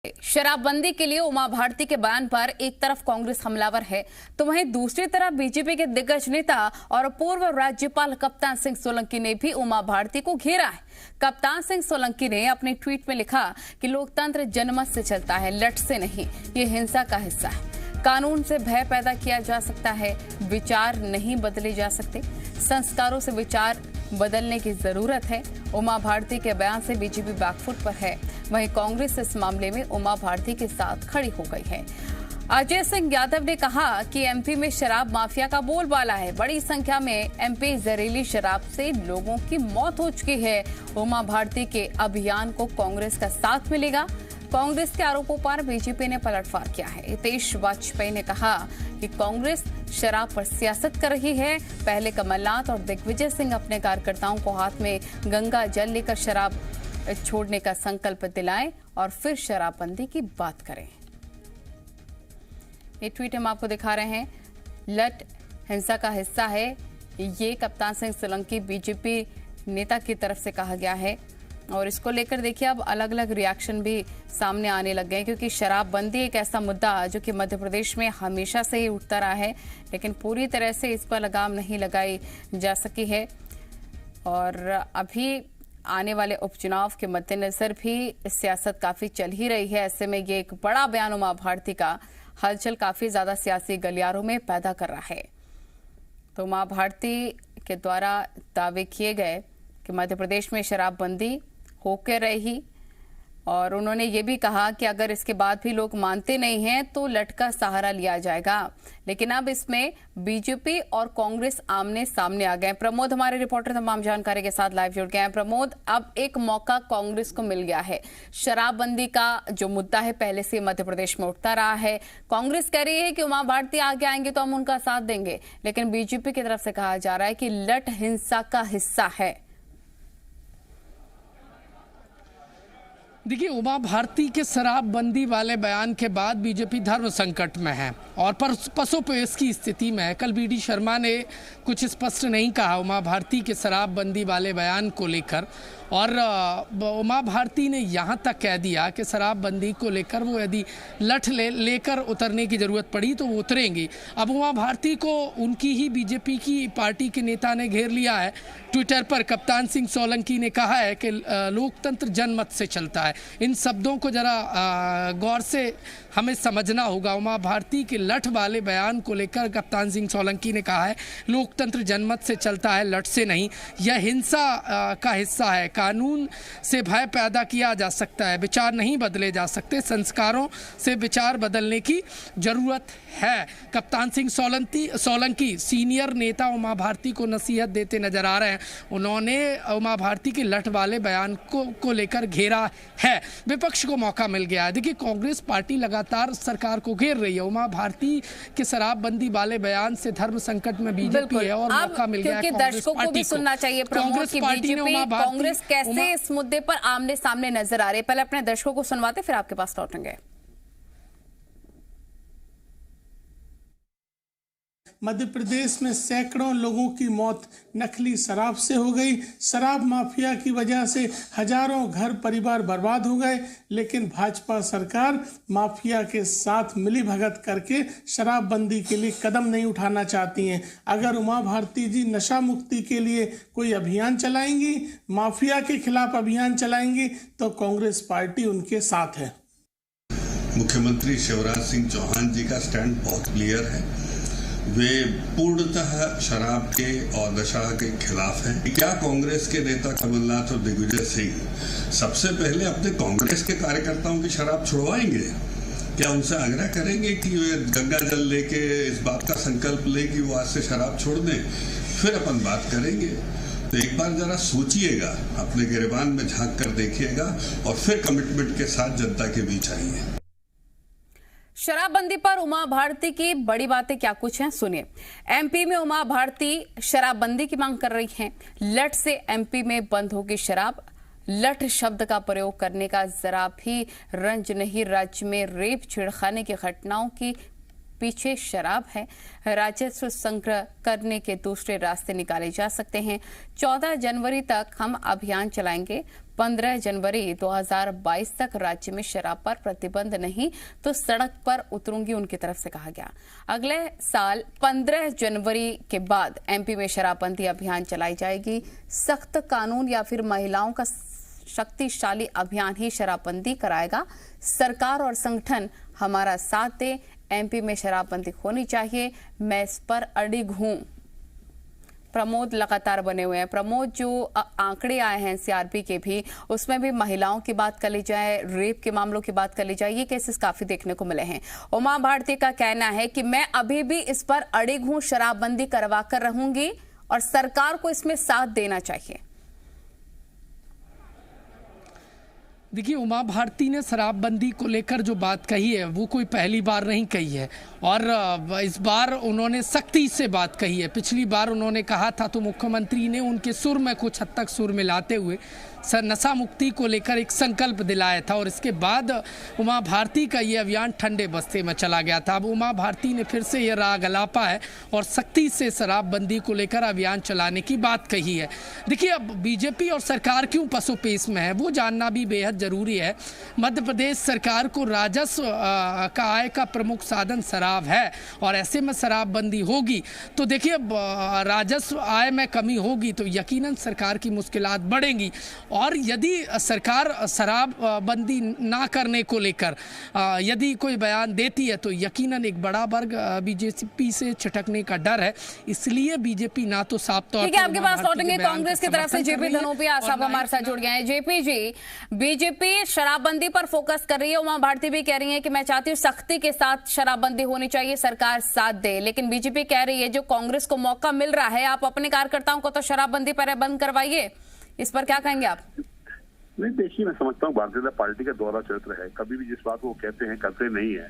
शराबबंदी के लिए उमा भारती के बयान पर एक तरफ कांग्रेस हमलावर है तो वहीं दूसरी तरफ बीजेपी के दिग्गज नेता और पूर्व राज्यपाल कप्तान सिंह सोलंकी ने भी उमा भारती को घेरा है। कप्तान सिंह सोलंकी ने अपने ट्वीट में लिखा कि लोकतंत्र जनमत से चलता है, लट से नहीं। ये हिंसा का हिस्सा है। कानून से भय पैदा किया जा सकता है, विचार नहीं बदले जा सकते। संस्कारों से विचार बदलने की जरूरत है। उमा भारती के बयान से बीजेपी बैकफुट पर है, वहीं कांग्रेस इस मामले में उमा भारती के साथ खड़ी हो गई है। अजय सिंह यादव ने कहा कि एमपी में शराब माफिया का बोलबाला है। बड़ी संख्या में एमपी जहरीली शराब से लोगों की मौत हो चुकी है। उमा भारती के अभियान को कांग्रेस का साथ मिलेगा। कांग्रेस के आरोपों पर बीजेपी ने पलटवार किया है। हितेश वाजपेयी ने कहा कि कांग्रेस शराब पर सियासत कर रही है। पहले कमलनाथ और दिग्विजय सिंह अपने कार्यकर्ताओं को हाथ में गंगा जल लेकर शराब छोड़ने का संकल्प दिलाएं और फिर शराबबंदी की बात करें। ये ट्वीट हम आपको दिखा रहे हैं। लट हिंसा का हिस्सा है, ये कप्तान सिंह सोलंकी बीजेपी नेता की तरफ से कहा गया है। और इसको लेकर देखिए अब अलग अलग रिएक्शन भी सामने आने लग गए, क्योंकि शराबबंदी एक ऐसा मुद्दा जो कि मध्य प्रदेश में हमेशा से ही उठता रहा है, लेकिन पूरी तरह से इस पर लगाम नहीं लगाई जा सकी है। और अभी आने वाले उपचुनाव के मद्देनजर भी सियासत काफी चल ही रही है। ऐसे में ये एक बड़ा बयान उमा भारती का हलचल काफी ज्यादा सियासी गलियारों में पैदा कर रहा है। तो उमा भारती के द्वारा दावे किए गए कि मध्य प्रदेश में शराबबंदी होकर रही, और उन्होंने ये भी कहा कि अगर इसके बाद भी लोग मानते नहीं हैं तो लट का सहारा लिया जाएगा। लेकिन अब इसमें बीजेपी और कांग्रेस आमने सामने आ गए। प्रमोद हमारे रिपोर्टर तमाम जानकारी के साथ लाइव जुड़ गए हैं। प्रमोद, अब एक मौका कांग्रेस को मिल गया है। शराबबंदी का जो मुद्दा है पहले से मध्य प्रदेश में उठता रहा है। कांग्रेस कह रही है कि उमा भारती आगे आएंगे तो हम उनका साथ देंगे, लेकिन बीजेपी की तरफ से कहा जा रहा है कि लट हिंसा का हिस्सा है। देखिए, उमा भारती के शराबबंदी वाले बयान के बाद बीजेपी धर्म संकट में है और पसोपेश की स्थिति में है। कल बीडी शर्मा ने कुछ स्पष्ट नहीं कहा उमा भारती के शराबबंदी वाले बयान को लेकर, और उमा भारती ने यहाँ तक कह दिया कि शराबबंदी को लेकर वो यदि लठ लेकर उतरने की ज़रूरत पड़ी तो वो उतरेंगी। अब उमा भारती को उनकी ही बीजेपी की पार्टी के नेता ने घेर लिया है। ट्विटर पर कप्तान सिंह सोलंकी ने कहा है कि लोकतंत्र जनमत से चलता है। इन शब्दों को जरा गौर से हमें समझना होगा। उमा भारती के लठ वाले बयान को लेकर कप्तान सिंह सोलंकी ने कहा है लोकतंत्र जनमत से चलता है, लठ से नहीं। यह हिंसा का हिस्सा है। कानून से भय पैदा किया जा सकता है, विचार नहीं बदले जा सकते। संस्कारों से विचार बदलने की जरूरत है। कप्तान सिंह सोलंकी सीनियर नेता उमा भारती को नसीहत देते नजर आ रहे हैं। उन्होंने उमा भारती के लठ वाले बयान को लेकर घेरा है। विपक्ष को मौका मिल गया है। देखिए, कांग्रेस पार्टी लगातार सरकार को घेर रही है। उमा भारती के शराबबंदी वाले बयान से धर्म संकट में बीजेपी है और मौका मिल गया है। दर्शकों को भी सुनना चाहिए कांग्रेस पार्टी ने उमा भारती कांग्रेस कैसे इस मुद्दे पर आमने सामने नजर आ रही है। पहले अपने दर्शकों को सुनवाते फिर आपके पास लौटेंगे। मध्य प्रदेश में सैकड़ों लोगों की मौत नकली शराब से हो गई। शराब माफिया की वजह से हजारों घर परिवार बर्बाद हो गए, लेकिन भाजपा सरकार माफिया के साथ मिलीभगत करके शराबबंदी के लिए कदम नहीं उठाना चाहती हैं। अगर उमा भारती जी नशा मुक्ति के लिए कोई अभियान चलाएंगी, माफिया के खिलाफ अभियान चलाएंगी, तो कांग्रेस पार्टी उनके साथ है। मुख्यमंत्री शिवराज सिंह चौहान जी का स्टैंड बहुत क्लियर है। वे पूर्णतः शराब के और नशा के खिलाफ हैं। क्या कांग्रेस के नेता कमलनाथ और दिग्विजय सिंह सबसे पहले अपने कांग्रेस के कार्यकर्ताओं की शराब छुड़वाएंगे? क्या उनसे आग्रह करेंगे कि वे गंगा जल लेके इस बात का संकल्प ले कि वो आज से शराब छोड़ दें, फिर अपन बात करेंगे? तो एक बार जरा सोचिएगा, अपने गिरेबान में झांक कर देखिएगा और फिर कमिटमेंट के साथ जनता के बीच आइए। शराबबंदी पर उमा भारती की बड़ी बातें क्या कुछ हैं, सुनिए। एमपी में उमा भारती शराबबंदी की मांग कर रही हैं। लठ से एमपी में बंद होगी शराब। लठ शब्द का प्रयोग करने का जरा भी रंज नहीं। राज्य में रेप छेड़खानी की घटनाओं की पीछे शराब है। राजस्व संग्रह करने के दूसरे रास्ते निकाले जा सकते हैं। 14 जनवरी तक हम अभियान चलाएंगे। 15 जनवरी 2022 तक राज्य में शराब पर प्रतिबंध नहीं तो सड़क पर उतरूंगी, उनकी तरफ से कहा गया। अगले साल 15 जनवरी के बाद एमपी में शराबबंदी अभियान चलाई जाएगी। सख्त कानून या फिर महिलाओं का शक्तिशाली अभियान ही शराबबंदी कराएगा। सरकार और संगठन हमारा साथ दे। एमपी में शराबबंदी होनी चाहिए, मैं इस पर अडिग हूं। प्रमोद लगातार बने हुए हैं। प्रमोद, जो आंकड़े आए हैं सीआरपी के भी, उसमें भी महिलाओं की बात कर ली जाए, रेप के मामलों की बात कर ली जाए, ये केसेस काफी देखने को मिले हैं। उमा भारती का कहना है कि मैं अभी भी इस पर अडिग हूं, शराबबंदी करवा कर रहूंगी और सरकार को इसमें साथ देना चाहिए। देखिए, उमा भारती ने शराबबंदी को लेकर जो बात कही है वो कोई पहली बार नहीं कही है और इस बार उन्होंने सख्ती से बात कही है। पिछली बार उन्होंने कहा था तो मुख्यमंत्री ने उनके सुर में कुछ हद तक सुर मिलाते हुए नशा मुक्ति को लेकर एक संकल्प दिलाया था और इसके बाद उमा भारती का ये अभियान ठंडे बस्ते में चला गया था। अब उमा भारती ने फिर से ये राग अलापा है और सख्ती से शराबबंदी को लेकर अभियान चलाने की बात कही है। देखिए, अब बीजेपी और सरकार क्यों पसोपेश में है वो जानना भी बेहद जरूरी है। मध्य प्रदेश सरकार को राजस्व का आय का प्रमुख साधन शराब है और ऐसे में शराबबंदी होगी तो देखिए राजस्व आय में कमी होगी तो यकीनन सरकार की मुश्किलात बढ़ेंगी और यदि सरकार शराबबंदी ना करने को लेकर यदि कोई बयान देती है तो यकीनन एक बड़ा वर्ग बीजेपी से छिटकने का डर है। इसलिए बीजेपी ना तो साफ तौर पर आपके पास लौटेंगे कांग्रेस की तरफ से जेपी धनोपिया साहब हमारे साथ जुड़ गए हैं। जेपी जी, बीजेपी शराबबंदी पर फोकस कर रही है, उमा भारती भी कह रही है कि मैं चाहती हूँ सख्ती के साथ शराबबंदी होनी चाहिए, सरकार साथ दे, लेकिन बीजेपी कह रही है जो कांग्रेस को मौका मिल रहा है आप अपने कार्यकर्ताओं को तो शराबबंदी पर बंद करवाइए। इस पर क्या कहेंगे आप? नहीं, देखिए, मैं समझता हूँ भारतीय जनता पार्टी का दोहरा चरित्र है। कभी भी जिस बात को कहते हैं करते नहीं है।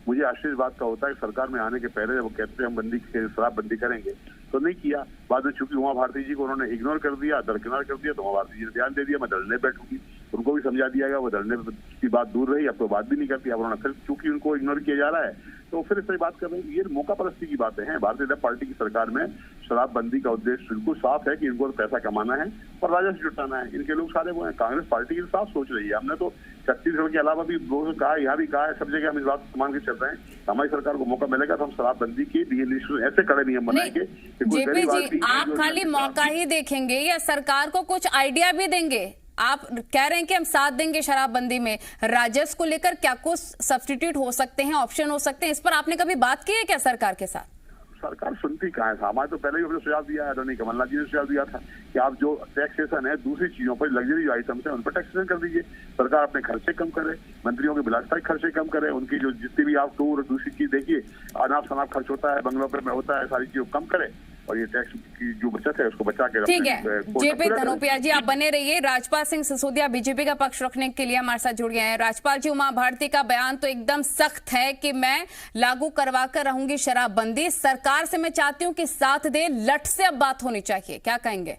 मुझे आश्चर्य इस बात का होता है कि सरकार में आने के पहले जब वो कहते हैं हम शराबबंदी करेंगे तो नहीं किया। बाद में चूंकि उमा भारती जी को उन्होंने इग्नोर कर दिया, दरकिनार कर दिया, तो उमा भारती जी ने ध्यान दे दिया मैं धरने बैठूंगी। उनको भी समझा दिया गया, वो धरने की बात दूर रही, अब तो बात भी नहीं करती। अब उन्होंने फिर चूंकि उनको इग्नोर किया जा रहा है तो फिर इस तरह बात कर रहे हैं। ये मौका परस्ती की बातें हैं। भारतीय जनता पार्टी की सरकार में शराबबंदी का उद्देश्य बिल्कुल साफ है कि इनको पैसा कमाना है और राजस्व जुटाना है। इनके लोग सारे वो हैं। कांग्रेस पार्टी की साफ सोच रही है। हमने तो छत्तीसगढ़ के अलावा भी कहा, यहाँ भी कहा है, सब जगह हम इस बात को मान के चल रहे हैं। हमारी सरकार को मौका मिलेगा तो हम शराबबंदी के लिए ऐसे कड़े नियम बनाएंगे। जेपी जी, आप खाली मौका ही देखेंगे या सरकार को कुछ आइडिया भी देंगे? आप कह रहे हैं कि हम साथ देंगे शराबबंदी में, राजस्व को लेकर क्या कुछ सब्स्टिट्यूट हो सकते हैं, ऑप्शन हो सकते हैं, इस पर आपने कभी बात की है क्या सरकार के साथ? सरकार सुनती कहाँ है? हमारे तो पहले ही हमने सुझाव दिया है, आदरणीय कमलनाथ जी ने सुझाव दिया था कि आप जो टैक्सेशन है दूसरी चीजों पर, लग्जरी आइटम्स है उन पर टैक्सेशन कर दीजिए। सरकार अपने खर्चे कम करे, मंत्रियों के विलासिता के खर्चे कम करे, उनकी जो जितनी भी आप टूर दूसरी चीज देखिए अनाप शनाप खर्च होता है, बंगलों पर में होता है, सारी चीजों कम करे और ये टैक्स की जो बचत है उसको बचा के। ठीक है, जेपी धनोपिया जी आप बने रहिए। राजपाल सिंह सिसोदिया बीजेपी का पक्ष रखने के लिए हमारे साथ जुड़ गए हैं। राजपाल जी, उमा भारती का बयान तो एकदम सख्त है कि मैं लागू करवा कर रहूंगी शराबबंदी, सरकार से मैं चाहती हूँ कि साथ दे, लट से अब बात होनी चाहिए, क्या कहेंगे?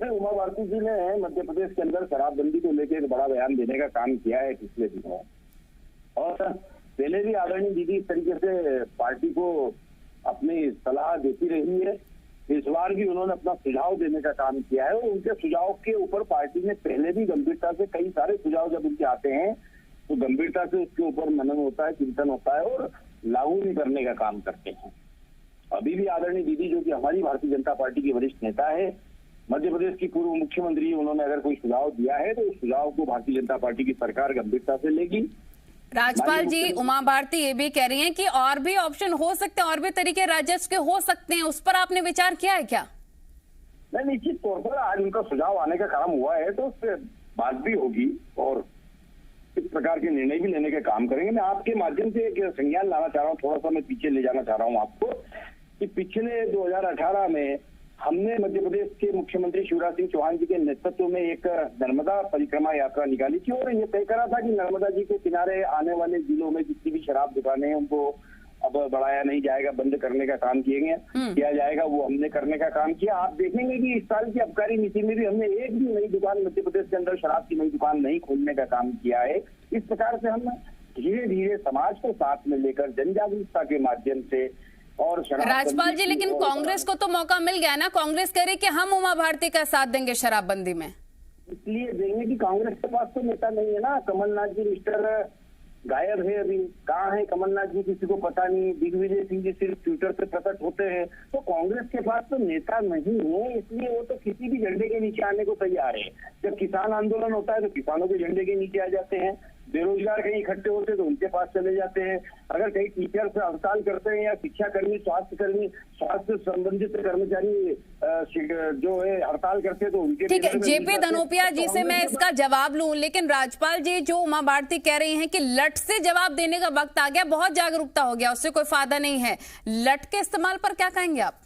उमा भारती जी ने मध्य प्रदेश के अंदर शराबबंदी को लेकर एक बड़ा बयान देने का काम किया है पिछले दिनों और पहले भी आदरणीय दीदी इस तरीके से पार्टी को अपनी सलाह देती रही है। इस बार भी उन्होंने अपना सुझाव देने का काम किया है और उनके सुझाव के ऊपर पार्टी ने पहले भी गंभीरता से, कई सारे सुझाव जब उनके आते हैं तो गंभीरता से उसके ऊपर मनन होता है, चिंतन होता है और लागू भी करने का काम करते हैं। अभी भी आदरणीय दीदी जो कि हमारी भारतीय जनता पार्टी की वरिष्ठ नेता है, मध्य प्रदेश की पूर्व मुख्यमंत्री, उन्होंने अगर कोई सुझाव दिया है तो उस सुझाव को भारतीय जनता पार्टी की सरकार गंभीरता से लेगी। राजपाल जी, उमा भारती ये भी कह रही हैं कि और भी ऑप्शन हो सकते हैं, और भी तरीके राजस्व के हो सकते हैं, उस पर आपने विचार किया है क्या? नहीं, निश्चित तौर पर आज उनका सुझाव आने का काम हुआ है तो उस पर बात भी होगी और इस प्रकार के निर्णय भी लेने का काम करेंगे। मैं आपके माध्यम से एक संज्ञान लाना चाह रहा हूँ, थोड़ा सा मैं पीछे ले जाना चाह रहा हूँ आपको कि पिछले 2018 में हमने मध्य प्रदेश के मुख्यमंत्री शिवराज सिंह चौहान जी के नेतृत्व में एक नर्मदा परिक्रमा यात्रा निकाली थी और ये तय करा था कि नर्मदा जी के किनारे आने वाले जिलों में जितनी भी शराब दुकानें हैं उनको अब बढ़ाया नहीं जाएगा, बंद करने का काम किया जाएगा, वो हमने करने का काम किया। आप देखेंगे कि इस साल की आबकारी नीति में भी हमने एक भी नई दुकान मध्य प्रदेश के अंदर शराब की नई दुकान नहीं खोलने का काम किया है। इस प्रकार से हम धीरे धीरे समाज को साथ में लेकर जन जागरूकता के माध्यम से और राजपाल जी, लेकिन कांग्रेस को तो मौका मिल गया ना। कांग्रेस कह रही कि हम उमा भारती का साथ देंगे शराबबंदी में। इसलिए देंगे कि कांग्रेस के पास तो नेता नहीं है ना। कमलनाथ जी मिस्टर गायब है, अभी कहाँ है कमलनाथ जी किसी को पता नहीं। दिग्विजय सिंह जी सिर्फ ट्विटर पे प्रकट होते हैं। तो कांग्रेस के पास तो नेता नहीं है, इसलिए वो तो किसी भी झंडे के नीचे आने को तैयार है। जब किसान आंदोलन होता है तो किसानों के झंडे के नीचे आ जाते हैं। बेरोजगार कहीं इकट्ठे होते हैं तो उनके पास चले जाते हैं। अगर कहीं टीचर से हड़ताल करते हैं या शिक्षा कर्मी, स्वास्थ्य संबंधित कर्मचारी जो है हड़ताल करते हैं तो उनके। ठीक है, जेपी धनोपिया जी से मैं इसका जवाब लूं, लेकिन राजपाल जी जो उमा भारती कह रही हैं कि लट से जवाब देने का वक्त आ गया, बहुत जागरूकता हो गया, उससे कोई फायदा नहीं है, लट के इस्तेमाल पर क्या कहेंगे आप?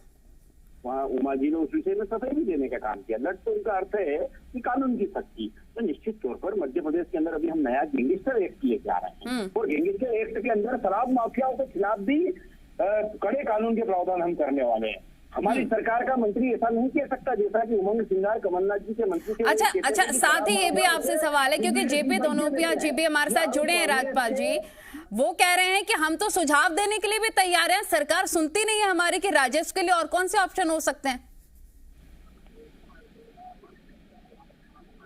वहाँ उमा जी ने उस विषय में सफाई देने का काम किया। लट तो उनका अर्थ है कि कानून की सख्ती। तो निश्चित तौर पर मध्य प्रदेश के अंदर अभी हम नया गैंगस्टर एक्ट किए जा रहे हैं और गैंगस्टर एक्ट के अंदर शराब माफियाओं के खिलाफ भी कड़े कानून के प्रावधान हम करने वाले हैं। हमारी सरकार का मंत्री ऐसा नहीं कह सकता जैसा कि उमंग सिंगार कमलनाथ जी के मंत्री। अच्छा, साथ ही ये भी आपसे सवाल है, क्योंकि जेपी धनोपिया जी भी हमारे साथ जुड़े हैं राजपाल जी, वो कह रहे हैं कि हम तो सुझाव देने के लिए भी तैयार हैं, सरकार सुनती नहीं है हमारी कि राजस्व के लिए और कौन से ऑप्शन हो सकते हैं।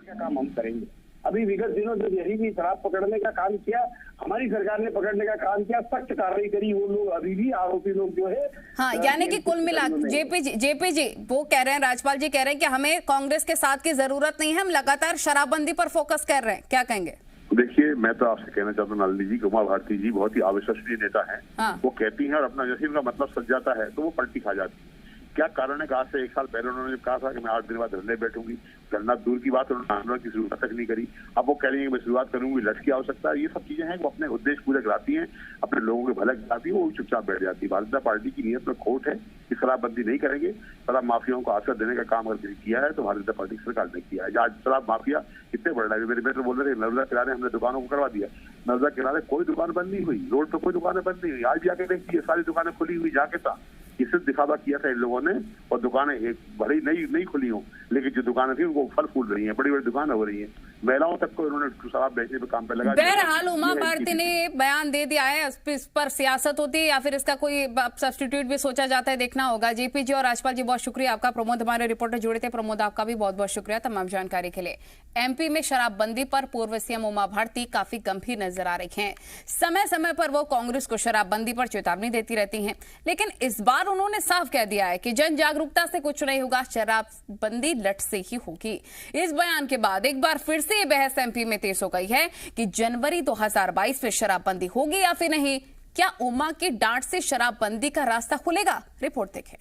क्या काम हम करेंगे? अभी विगत दिनों में यही भी शराब पकड़ने का काम किया, हमारी सरकार ने पकड़ने का काम किया, सख्त कार्रवाई करी। वो लोग अभी भी आरोपी लोग जो है, हाँ, यानी कि कुल मिला जेपी जी वो कह रहे हैं, राजपाल जी कह रहे हैं कि हमें कांग्रेस के साथ की जरूरत नहीं है, हम लगातार शराबबंदी पर फोकस कर रहे हैं। क्या कहेंगे? देखिए, मैं तो आपसे कहना चाहता हूँ नलिनी जी, उमा भारती जी बहुत ही अविश्वसनीय नेता हैं। हाँ। वो कहती हैं और अपना जैसे उनका मतलब सज जाता है तो वो पलटी खा जाती है। क्या कारण है? आज से 1 साल पहले उन्होंने कहा था कि मैं 8 दिन बाद धरने बैठूंगी, धरना दूर की बात, उन्होंने आंदोलन की शुरुआत तक नहीं करी। अब वो कह रही है मैं शुरुआत करूंगी, लट की आवश्यकता है। ये सब चीजें हैं वो अपने उद्देश्य पूरे कराती हैं, अपने लोगों के भले कराती है, वो चुपचाप बैठ जाती है। भारतीय जनता पार्टी की नीयत में खोट है कि शराबबंदी नहीं करेंगे, शराब माफियाओं को आश्रय देने का काम अगर किया है तो भारतीय जनता पार्टी की सरकार ने किया है। आज शराब माफिया कितने बढ़ रहा है। मेरे मित्र बोल रहे थे नर्मदा किनारे हमने दुकानों को करवा दिया, नर्मदा किनारे कोई दुकान बंद नहीं हुई, रोड पर कोई दुकानें बंद नहीं हुई। आज भी आके देखिए सारी दुकानें खुली हुई, जाके था ये सिर्फ दिखावा किया था इन लोगों ने। और दुकानें एक भले नहीं खुली हों, लेकिन जो दुकानें थी उनको फल फूल रही हैं, बड़ी बड़ी दुकानें हो रही हैं। महिलाओं तक को उन्होंने शराब बेचने पे काम पे लगा दिया। बहरहाल उमा भारती ने बयान दे दिया है, इस पर सियासत होती है या फिर इसका कोई सब्स्टिट्यूट भी सोचा जाता है, देखना होगा। जेपी जी और राजपाल जी बहुत शुक्रिया आपका। प्रमोद हमारे रिपोर्टर जुड़े थे, प्रमोद आपका भी बहुत बहुत शुक्रिया तमाम जानकारी के लिए। एमपी में शराबबंदी पर पूर्व सीएम उमा भारती काफी गंभीर नजर आ रही हैं। समय समय पर वो कांग्रेस को शराबबंदी पर चेतावनी देती रहती हैं, लेकिन इस बार उन्होंने साफ कह दिया है कि जन जागरूकता से कुछ नहीं होगा, शराबबंदी लट से ही होगी। इस बयान के बाद एक बार फिर से ये बहस एमपी में तेज हो गई है कि जनवरी 2022 में शराबबंदी होगी या फिर नहीं। क्या उमा की डांट से शराबबंदी का रास्ता खुलेगा? रिपोर्ट देखें।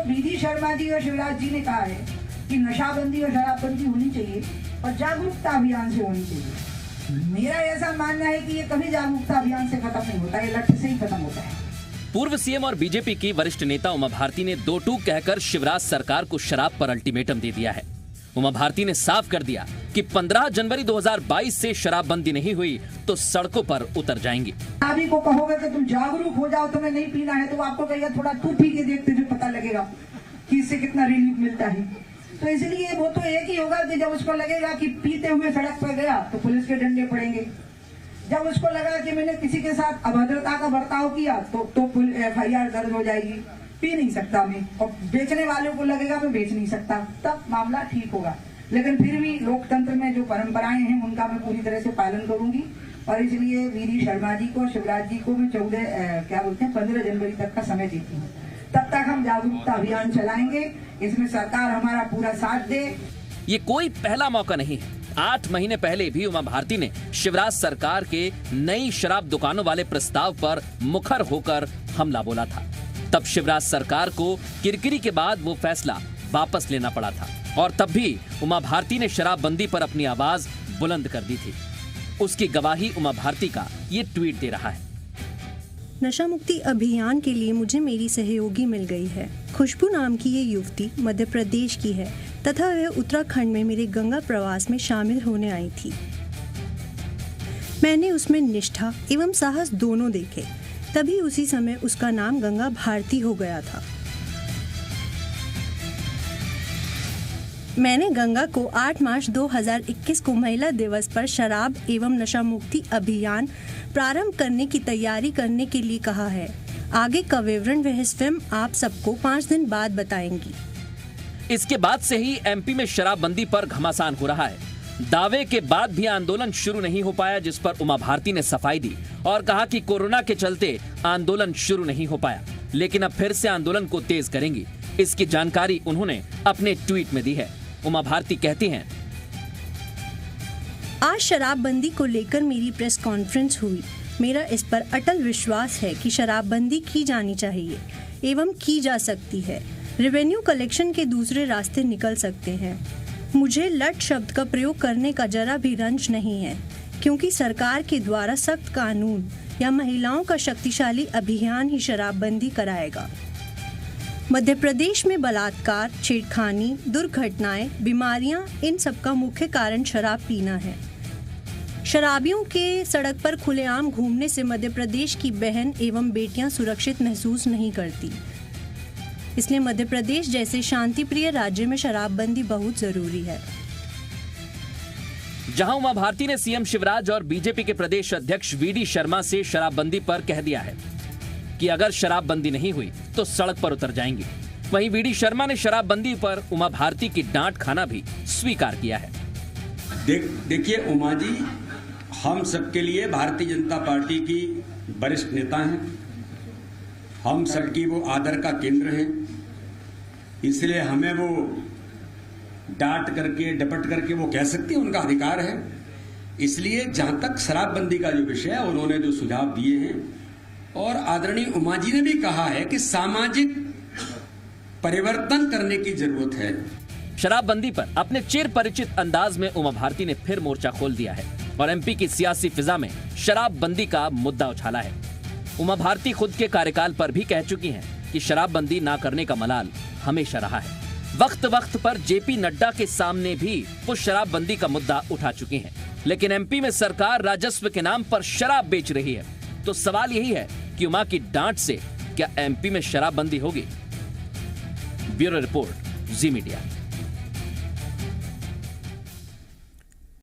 वीडी शर्मा जी और शिवराज जी ने कहा है कि नशाबंदी और शराबबंदी होनी चाहिए और जागरूकता अभियान से होनी चाहिए। मेरा ऐसा मानना है कि ये कभी जागरूकता अभियान से खत्म नहीं होता, ये लट से ही खत्म होता है। पूर्व सीएम और बीजेपी की वरिष्ठ नेता उमा भारती ने 2 टूक कहकर शिवराज सरकार को शराब पर अल्टीमेटम दे दिया है। उमा भारती ने साफ कर दिया कि 15 जनवरी 2022 से शराबबंदी नहीं हुई तो सड़कों पर उतर जाएंगी। अभी को कहोगे कि तुम जागरूक हो जाओ, तुम्हें नहीं पीना है, तो आपको कहिए थोड़ा तू पी के देखते जो पता लगेगा कि इससे कितना रिलीफ मिलता है। तो इसलिए वो तो एक ही होगा कि जब उसको लगेगा कि पीते हुए सड़क पर गया तो पुलिस के डंडे पड़ेंगे। जब उसको लगा कि मैंने किसी के साथ अभद्रता का बर्ताव किया तो FIR दर्ज हो जाएगी। पी नहीं सकता मैं, और बेचने वालों को लगेगा मैं बेच नहीं सकता, तब मामला ठीक होगा। लेकिन फिर भी लोकतंत्र में जो परंपराएं हैं उनका मैं पूरी तरह से पालन करूंगी। और इसलिए वीडी शर्मा जी को, शिवराज जी को मैं 15 जनवरी तक का समय देती हूँ। तब तक हम जागरूकता अभियान चलाएंगे, इसमें सरकार हमारा पूरा साथ दे। ये कोई पहला मौका नहीं है। 8 महीने पहले भी उमा भारती ने शिवराज सरकार के नई शराब दुकानों वाले प्रस्ताव पर मुखर होकर हमला बोला था। तब शिवराज सरकार को किरकिरी के बाद वो फैसला वापस लेना पड़ा था और तब भी उमा भारती ने शराबबंदी पर अपनी आवाज बुलंद कर दी थी। उसकी गवाही उमा भारती का ये ट्वीट दे रहा है। नशा मुक्ति अभियान के लिए मुझे मेरी सहयोगी मिल गई है। खुशबू नाम की ये युवती मध्य प्रदेश की है तथा वह उत्तराखंड में मेरे गंगा प्रवास में शामिल होने आई थी। मैंने उसमें निष्ठा एवं साहस दोनों देखे, तभी उसी समय उसका नाम गंगा भारती हो गया था। मैंने गंगा को 8 मार्च 2021 को महिला दिवस पर शराब एवं नशा मुक्ति अभियान प्रारंभ करने की तैयारी करने के लिए कहा है। आगे का विवरण वह स्वयं आप सबको 5 दिन बाद बताएंगी। इसके बाद से ही एमपी में शराबबंदी पर घमासान हो रहा है। दावे के बाद भी आंदोलन शुरू नहीं हो पाया, जिस पर उमा भारती ने सफाई दी और कहा कि कोरोना के चलते आंदोलन शुरू नहीं हो पाया, लेकिन अब फिर से आंदोलन को तेज करेंगी। इसकी जानकारी उन्होंने अपने ट्वीट में दी है। उमा भारती कहती हैं, आज शराबबंदी को लेकर मेरी प्रेस कॉन्फ्रेंस हुई। मेरा इस पर अटल विश्वास है कि शराबबंदी की जानी चाहिए एवं की जा सकती है। रेवेन्यू कलेक्शन के दूसरे रास्ते निकल सकते हैं। मुझे लट शब्द का प्रयोग करने का जरा भी रंज नहीं है, क्योंकि सरकार के द्वारा सख्त कानून या महिलाओं का शक्तिशाली अभियान ही शराबबंदी कराएगा। मध्य प्रदेश में बलात्कार, छेड़खानी, दुर्घटनाएं, बीमारियां, इन सब का मुख्य कारण शराब पीना है। शराबियों के सड़क पर खुलेआम घूमने से मध्य प्रदेश की बहन एवं बेटियां सुरक्षित महसूस नहीं करती। इसलिए मध्य प्रदेश जैसे शांति प्रिय राज्य में शराबबंदी बहुत जरूरी है। जहां उमा भारती ने सीएम शिवराज और बीजेपी के प्रदेश अध्यक्ष वीडी शर्मा से शराबबंदी पर कह दिया है कि अगर शराबबंदी नहीं हुई तो सड़क पर उतर जाएंगी, वहीं वीडी शर्मा ने शराबबंदी पर उमा भारती की डांट खाना भी स्वीकार किया है। देखिए उमा जी, हम सबके लिए भारतीय जनता पार्टी की वरिष्ठ नेता हैं, हम सबकी वो आदर का केंद्र हैं, इसलिए हमें वो डांट करके डपट करके वो कह सकती है, उनका अधिकार है। इसलिए जहां तक शराबबंदी का जो विषय है, उन्होंने जो सुझाव दिए हैं और आदरणीय उमा जी ने भी कहा है कि सामाजिक परिवर्तन करने की जरूरत है। शराबबंदी पर अपने चिर परिचित अंदाज में उमा भारती ने फिर मोर्चा खोल दिया है और एमपी की सियासी फिजा में शराबबंदी का मुद्दा उछाला है। उमा भारती खुद के कार्यकाल पर भी कह चुकी हैं कि शराबबंदी ना करने का मलाल हमेशा रहा है। वक्त वक्त पर जेपी नड्डा के सामने भी वो शराबबंदी का मुद्दा उठा चुकी हैं, लेकिन एमपी में सरकार राजस्व के नाम पर शराब बेच रही है। तो सवाल यही है कि उमा की डांट से क्या एमपी में शराबबंदी होगी? ब्यूरो रिपोर्ट, जी मीडिया।